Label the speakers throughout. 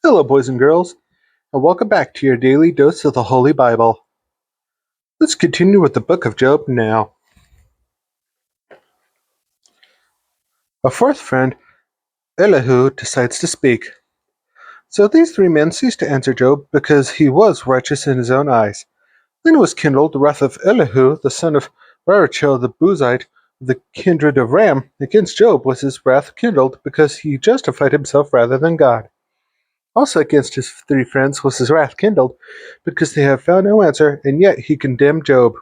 Speaker 1: Hello, boys and girls, and welcome back to your daily dose of the Holy Bible. Let's continue with the book of Job now. A fourth friend, Elihu, decides to speak. So these three men ceased to answer Job because he was righteous in his own eyes. Then was kindled the wrath of Elihu, the son of Barachel the Buzite, of the kindred of Ram. Against Job was his wrath kindled because he justified himself rather than God. Also against his three friends was his wrath kindled, because they had found no answer, and yet he condemned Job.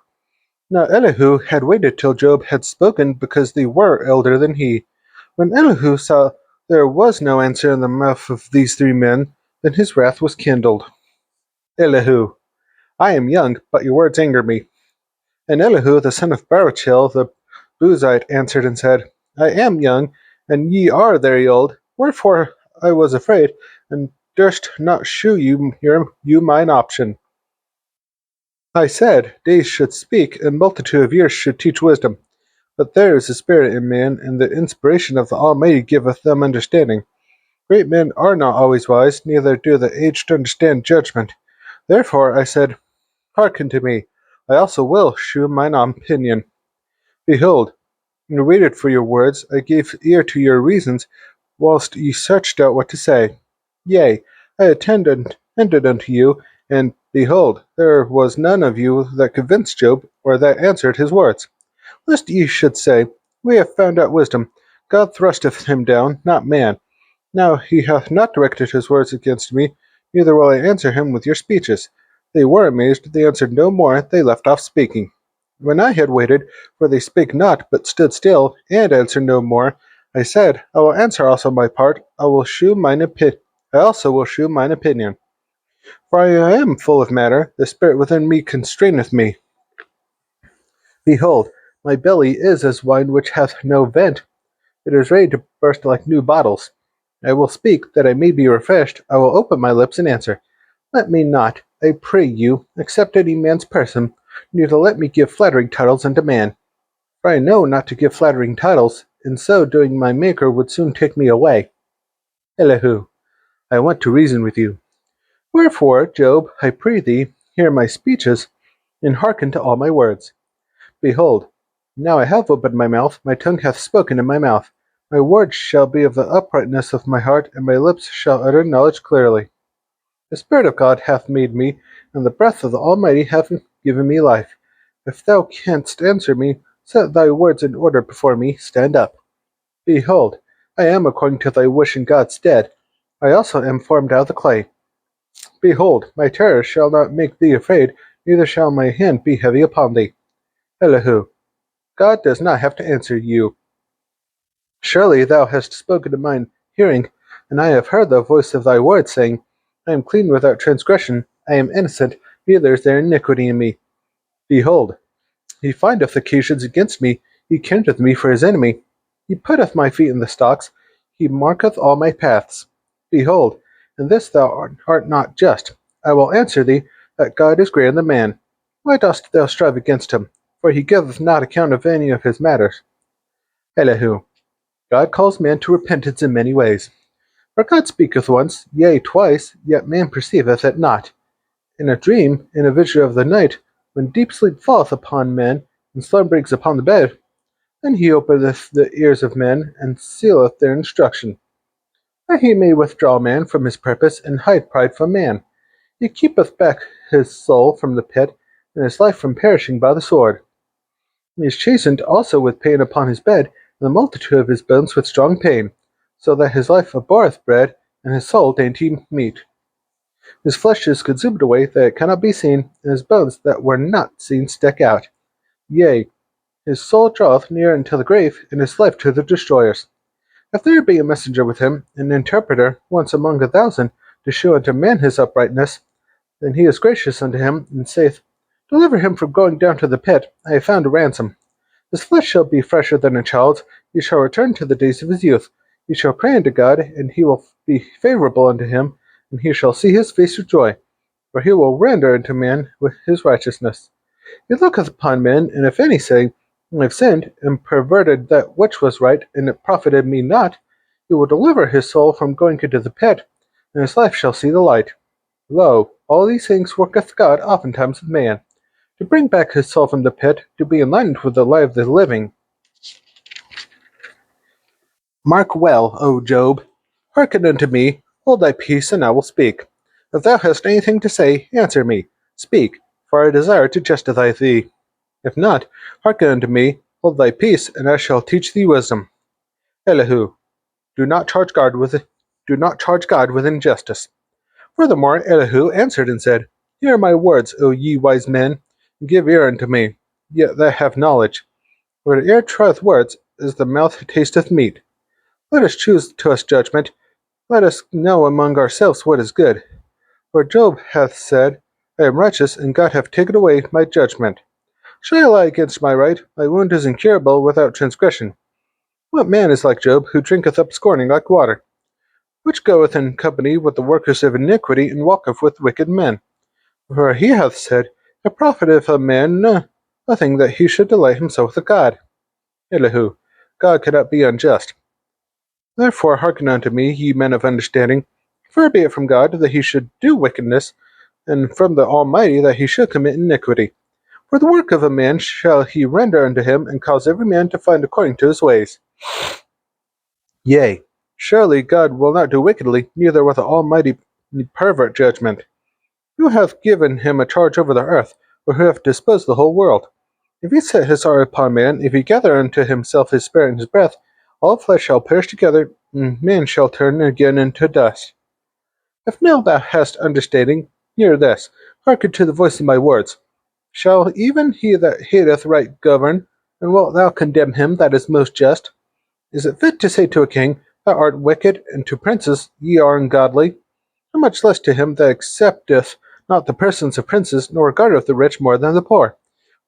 Speaker 1: Now Elihu had waited till Job had spoken, because they were elder than he. When Elihu saw there was no answer in the mouth of these three men, then his wrath was kindled. Elihu: I am young, but your words anger me. And Elihu the son of Barachel the Buzite answered and said, I am young, and ye are very old, wherefore I was afraid, and durst not shew you mine option. I said, days should speak, and multitude of years should teach wisdom. But there is a spirit in man, and the inspiration of the Almighty giveth them understanding. Great men are not always wise, neither do the aged understand judgment. Therefore I said, Hearken to me, I also will shew mine opinion. Behold, I waited for your words, I gave ear to your reasons, whilst ye searched out what to say. Yea, I attended unto you, and behold, there was none of you that convinced Job, or that answered his words. Lest ye should say, We have found out wisdom. God thrusteth him down, not man. Now he hath not directed his words against me, neither will I answer him with your speeches. They were amazed, they answered no more, they left off speaking. When I had waited, for they spake not, but stood still, and answered no more, I said, I will answer also my part, I also will shew mine opinion. For I am full of matter, the spirit within me constraineth me. Behold, my belly is as wine which hath no vent, it is ready to burst like new bottles. I will speak, that I may be refreshed, I will open my lips and answer. Let me not, I pray you, accept any man's person, neither let me give flattering titles unto man. For I know not to give flattering titles, in so doing my Maker would soon take me away. Elihu: I want to reason with you. Wherefore, Job, I pray thee, hear my speeches, and hearken to all my words. Behold, now I have opened my mouth, my tongue hath spoken in my mouth. My words shall be of the uprightness of my heart, and my lips shall utter knowledge clearly. The Spirit of God hath made me, and the breath of the Almighty hath given me life. If thou canst answer me, set thy words in order before me, stand up. Behold, I am according to thy wish in God's stead. I also am formed out of the clay. Behold, my terror shall not make thee afraid, neither shall my hand be heavy upon thee. Elihu: God does not have to answer you. Surely thou hast spoken in mine hearing, and I have heard the voice of thy words, saying, I am clean without transgression, I am innocent, neither is there iniquity in me. Behold, he findeth occasions against me, he counteth me for his enemy. He putteth my feet in the stocks, he marketh all my paths. Behold, in this thou art not just. I will answer thee, that God is greater than man. Why dost thou strive against him? For he giveth not account of any of his matters. Elihu: God calls man to repentance in many ways. For God speaketh once, yea twice, yet man perceiveth it not. In a dream, in a vision of the night, when deep sleep falleth upon men, and slumberings upon the bed, then he openeth the ears of men, and sealeth their instruction. That he may withdraw man from his purpose, and hide pride from man. He keepeth back his soul from the pit, and his life from perishing by the sword. He is chastened also with pain upon his bed, and the multitude of his bones with strong pain, so that his life abhorreth bread, and his soul dainty meat. His flesh is consumed away, that it cannot be seen, and his bones that were not seen stick out. Yea, his soul draweth near unto the grave, and his life to the destroyers. If there be a messenger with him, an interpreter, once among 1,000, to shew unto man his uprightness, then he is gracious unto him, and saith, Deliver him from going down to the pit, I have found a ransom. His flesh shall be fresher than a child's, he shall return to the days of his youth. He shall pray unto God, and he will be favorable unto him, and he shall see his face with joy, for he will render unto man with his righteousness. He looketh upon men, and if any say, I have sinned, and perverted that which was right, and it profited me not, he will deliver his soul from going into the pit, and his life shall see the light. Lo, all these things worketh God oftentimes with man, to bring back his soul from the pit, to be enlightened with the light of the living. Mark well, O Job. Hearken unto me, hold thy peace, and I will speak. If thou hast anything to say, answer me. Speak, for I desire to justify thee. If not, hearken unto me, hold thy peace, and I shall teach thee wisdom. Elihu, do not charge God with injustice. Furthermore, Elihu answered and said, Hear my words, O ye wise men, and give ear unto me, yet that have knowledge. For the ear trieth words, as the mouth tasteth meat. Let us choose to us judgment, let us know among ourselves what is good. For Job hath said, I am righteous, and God hath taken away my judgment. Shall I lie against my right? My wound is incurable without transgression. What man is like Job, who drinketh up scorning like water, which goeth in company with the workers of iniquity, and walketh with wicked men? For he hath said, It profiteth a man nothing that he should delight himself with God. Elihu, God cannot be unjust. Therefore hearken unto me, ye men of understanding. Far be it from God that he should do wickedness, and from the Almighty that he should commit iniquity. For the work of a man shall he render unto him, and cause every man to find according to his ways. Yea, surely God will not do wickedly, neither with the Almighty pervert judgment. Who hath given him a charge over the earth, or who hath disposed the whole world? If he set his heart upon man, if he gather unto himself his spirit and his breath, all flesh shall perish together, and man shall turn again into dust. If now thou hast understanding, hear this, hearken to the voice of my words. Shall even he that hateth right govern, and wilt thou condemn him that is most just? Is it fit to say to a king, Thou art wicked, and to princes, Ye are ungodly? How much less to him that accepteth not the persons of princes, nor regardeth the rich more than the poor?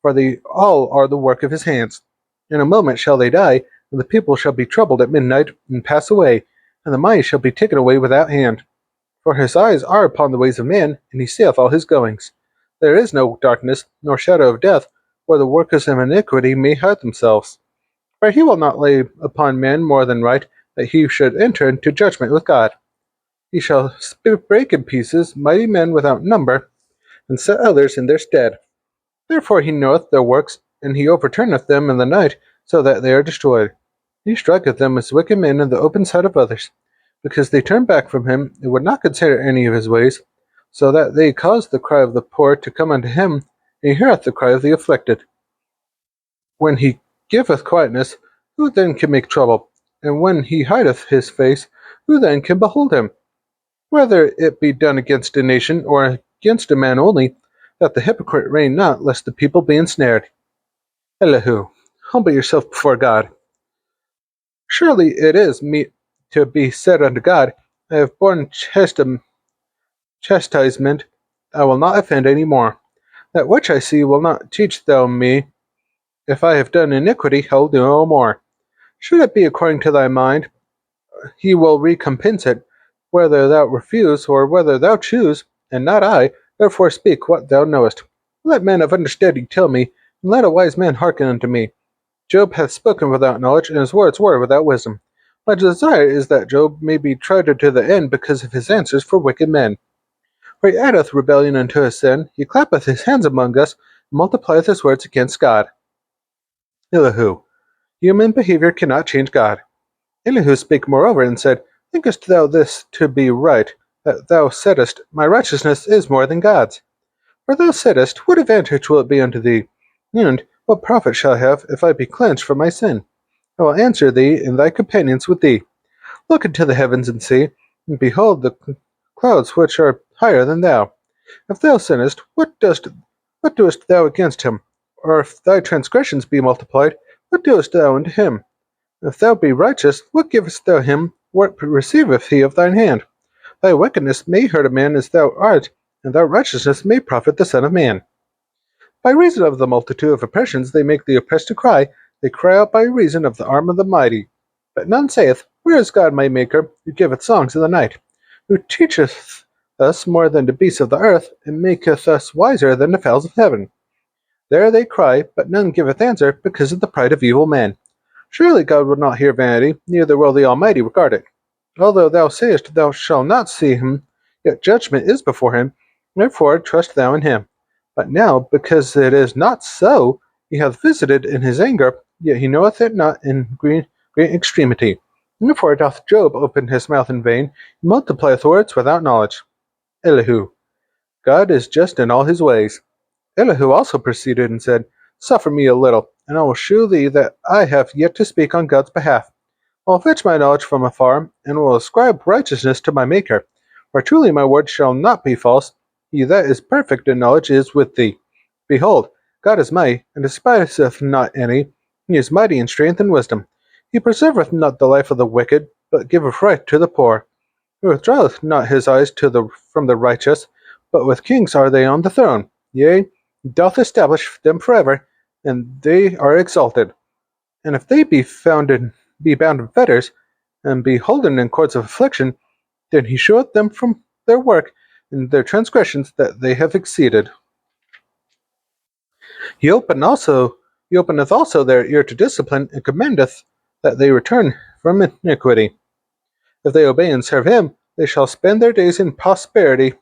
Speaker 1: For they all are the work of his hands. In a moment shall they die, and the people shall be troubled at midnight, and pass away, and the mighty shall be taken away without hand. For his eyes are upon the ways of man, and he seeth all his goings. There is no darkness, nor shadow of death, where the workers of iniquity may hide themselves. For he will not lay upon man more than right, that he should enter into judgment with God. He shall break in pieces mighty men without number, and set others in their stead. Therefore he knoweth their works, and he overturneth them in the night, so that they are destroyed. He striketh them as wicked men in the open sight of others, because they turned back from him, and would not consider any of his ways, so that they caused the cry of the poor to come unto him, and he heareth the cry of the afflicted. When he giveth quietness, who then can make trouble? And when he hideth his face, who then can behold him? Whether it be done against a nation, or against a man only, that the hypocrite reign not, lest the people be ensnared. Elihu, humble yourself before God. Surely it is meet to be said unto God, I have borne chastisement, I will not offend any more. That which I see will not teach thou me. If I have done iniquity, I will do no more. Should it be according to thy mind, he will recompense it, whether thou refuse, or whether thou choose, and not I. Therefore speak what thou knowest. Let men of understanding tell me, and let a wise man hearken unto me. Job hath spoken without knowledge, and his words were without wisdom. My desire is that Job may be tried to the end because of his answers for wicked men. For he addeth rebellion unto his sin, he clappeth his hands among us, and multiplieth his words against God. Elihu, human behavior cannot change God. Elihu spake moreover, and said, Thinkest thou this to be right, that thou saidst, My righteousness is more than God's? For thou saidst, What advantage will it be unto thee? And what profit shall I have if I be cleansed from my sin? I will answer thee, and thy companions with thee. Look into the heavens and see, and behold the clouds which are higher than thou. If thou sinnest, what doest thou against him? Or if thy transgressions be multiplied, what doest thou unto him? If thou be righteous, what givest thou him? What receiveth he of thine hand? Thy wickedness may hurt a man as thou art, and thy righteousness may profit the Son of Man. By reason of the multitude of oppressions they make the oppressed to cry, they cry out by reason of the arm of the mighty. But none saith, Where is God my Maker, who giveth songs in the night, who teacheth us more than the beasts of the earth, and maketh us wiser than the fowls of heaven? There they cry, but none giveth answer, because of the pride of evil men. Surely God will not hear vanity, neither will the Almighty regard it. Although thou sayest thou shalt not see him, yet judgment is before him, therefore trust thou in him. But now, because it is not so, he hath visited in his anger, yet he knoweth it not in great extremity. Therefore doth Job open his mouth in vain, and multiplieth words without knowledge. Elihu. God is just in all his ways. Elihu also proceeded and said, Suffer me a little, and I will shew thee that I have yet to speak on God's behalf. I will fetch my knowledge from afar, and will ascribe righteousness to my Maker. For truly my word shall not be false. He that is perfect in knowledge is with thee. Behold, God is mighty, and despiseth not any. He is mighty in strength and wisdom. He preserveth not the life of the wicked, but giveth right to the poor. He withdraweth not his eyes from the righteous, but with kings are they on the throne. Yea, he doth establish them forever, and they are exalted. And if they be bound in fetters, and be holden in cords of affliction, then he sheweth them from their work and their transgressions that they have exceeded. He openeth also their ear to discipline, and commandeth that they return from iniquity. If they obey and serve him, they shall spend their days in prosperity,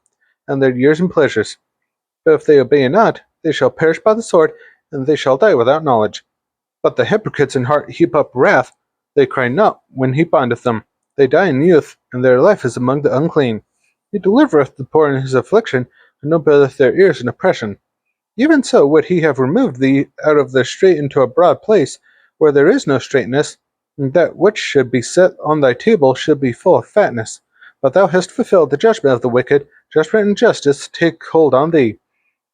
Speaker 1: and their years in pleasures. But if they obey not, they shall perish by the sword, and they shall die without knowledge. But the hypocrites in heart heap up wrath, they cry not when he bindeth them. They die in youth, and their life is among the unclean. He delivereth the poor in his affliction, and openeth their ears in oppression. Even so would he have removed thee out of the strait into a broad place, where there is no straightness, and that which should be set on thy table should be full of fatness. But thou hast fulfilled the judgment of the wicked, judgment and justice take hold on thee.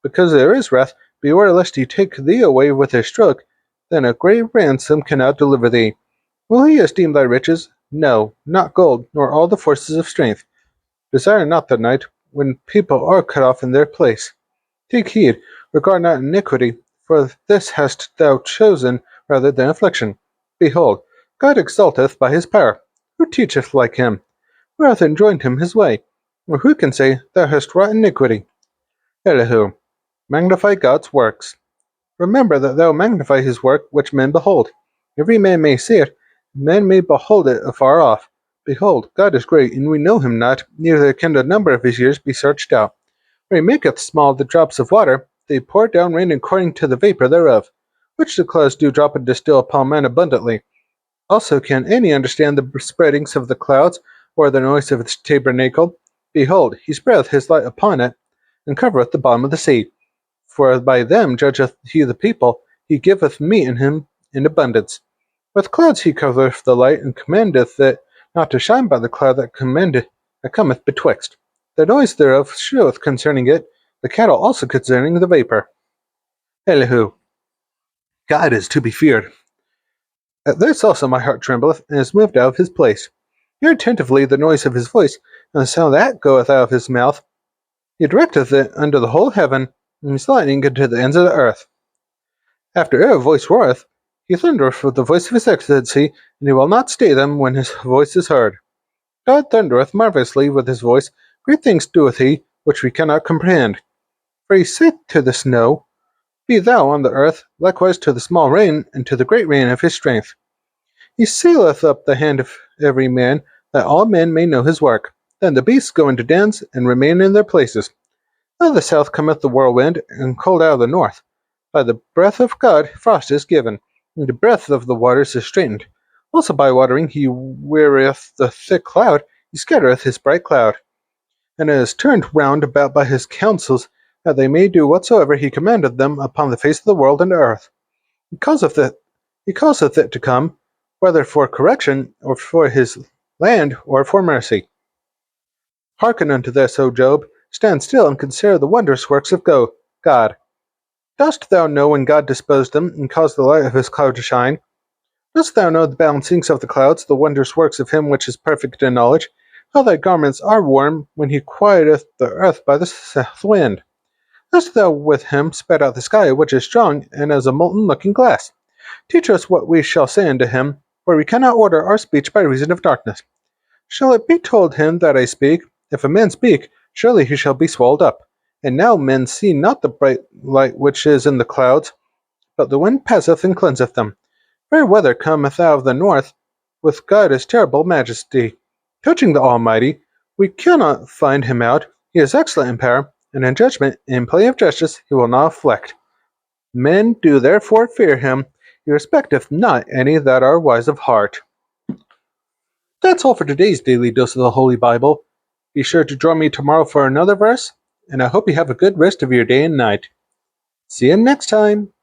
Speaker 1: Because there is wrath, beware lest he take thee away with a stroke, then a great ransom cannot deliver thee. Will he esteem thy riches? No, not gold, nor all the forces of strength. Desire not the night, when people are cut off in their place. Take heed, regard not iniquity, for this hast thou chosen rather than affliction. Behold, God exalteth by his power. Who teacheth like him? Who hath enjoined him his way? Or who can say, Thou hast wrought iniquity? Elihu. Magnify God's works. Remember that thou magnify his work which men behold. Every man may see it, men may behold it afar off. Behold, God is great, and we know him not, neither can the number of his years be searched out. For he maketh small the drops of water, they pour down rain according to the vapor thereof, which the clouds do drop and distill upon men abundantly. Also can any understand the spreadings of the clouds, or the noise of its tabernacle? Behold, he spreadeth his light upon it, and covereth the bottom of the sea. For by them judgeth he the people, he giveth meat in him in abundance. With clouds he covereth the light, and commandeth it not to shine by the cloud that cometh betwixt. The noise thereof sheweth concerning it, the cattle also concerning the vapor. Elihu. God is to be feared. At this also my heart trembleth, and is moved out of his place. Hear attentively the noise of his voice, and the sound that goeth out of his mouth. He directeth it under the whole heaven, and his lightning unto the ends of the earth. After a voice roareth, he thundereth with the voice of his excellency, and he will not stay them when his voice is heard. God thundereth marvellously with his voice, great things doeth he, which we cannot comprehend. For he saith to the snow, Be thou on the earth, likewise to the small rain, and to the great rain of his strength. He sealeth up the hand of every man, that all men may know his work. Then the beasts go into dens, and remain in their places. Out of the south cometh the whirlwind, and cold out of the north. By the breath of God frost is given, and the breath of the waters is straitened. Also by watering he wearieth the thick cloud, he scattereth his bright cloud. And it is turned round about by his counsels, that they may do whatsoever he commanded them upon the face of the world and earth. He causeth it to come, whether for correction, or for his land, or for mercy. Hearken unto this, O Job, stand still and consider the wondrous works of God. Dost thou know when God disposed them, and caused the light of his cloud to shine? Dost thou know the balancings of the clouds, the wondrous works of him which is perfect in knowledge? How thy garments are warm, when he quieteth the earth by the south wind? Hast thou with him spread out the sky, which is strong, and as a molten looking glass? Teach us what we shall say unto him, for we cannot order our speech by reason of darkness. Shall it be told him that I speak? If a man speak, surely he shall be swallowed up. And now men see not the bright light which is in the clouds, but the wind passeth and cleanseth them. Fair weather cometh out of the north, with God is terrible majesty. Touching the Almighty, we cannot find him out. He is excellent in power, and in judgment, in plenty of justice, he will not afflict. Men do therefore fear him. He respecteth not any that are wise of heart. That's all for today's daily dose of the Holy Bible. Be sure to join me tomorrow for another verse, and I hope you have a good rest of your day and night. See you next time.